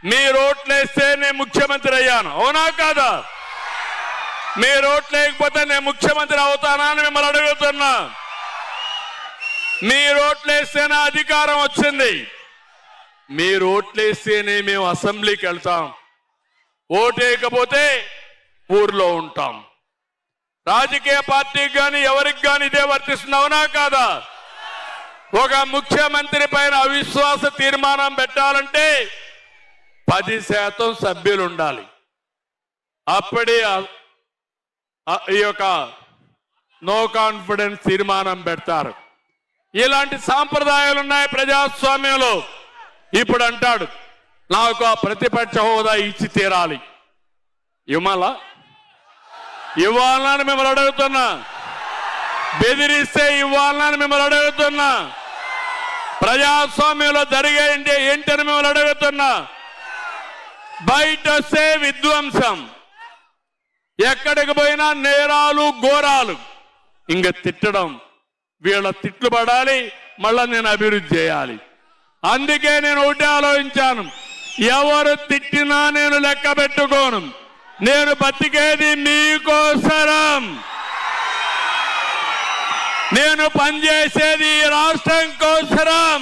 మీరు ఓట్లేస్తే నేను ముఖ్యమంత్రి అయ్యాను, అవునా కాదా? మీరు ఓట్లేకపోతే నేను ముఖ్యమంత్రి అవుతానా అని మిమ్మల్ని అడుగుతున్నా. మీరు ఓట్లేస్తేనే అధికారం వచ్చింది. మీరు ఓట్లేస్తేనే మేము అసెంబ్లీకి వెళ్తాం. ఓటేయకపోతే ఊర్లో ఉంటాం. రాజకీయ పార్టీకి కానీ ఎవరికి కానీ ఇదే వర్తిస్తుంది, అవునా కాదా? ఒక ముఖ్యమంత్రి పైన అవిశ్వాస తీర్మానం పెట్టాలంటే 10% సభ్యులు ఉండాలి. అప్పుడే ఈ యొక్క నో కాన్ఫిడెన్స్ తీర్మానం పెడతారు. ఇలాంటి సాంప్రదాయాలు ఉన్నాయి ప్రజాస్వామ్యంలో. ఇప్పుడు అంటాడు నాకు ఆ ప్రతిపక్ష హోదా ఇచ్చి తీరాలి. ఇవ్వాలని మిమ్మల్ని అడుగుతున్నా. బెదిరిస్తే ఇవ్వాలని మిమ్మల్ని అడుగుతున్నా. ప్రజాస్వామ్యంలో జరిగే ఏంటని మిమ్మల్ని అడుగుతున్నా. బయట వస్తే విధ్వంసం, ఎక్కడికి పోయినా నేరాలు ఘోరాలు. ఇంక తిట్టడం, వీళ్ళ తిట్లు పడాలి, మళ్ళా నేను అభివృద్ధి చేయాలి. అందుకే నేను ఒకటే ఆలోచించాను, ఎవరు తిట్టినా నేను లెక్క పెట్టుకోను. నేను బతికేది మీకోసరం, నేను పనిచేసేది ఈ రాష్ట్రం కోసరం.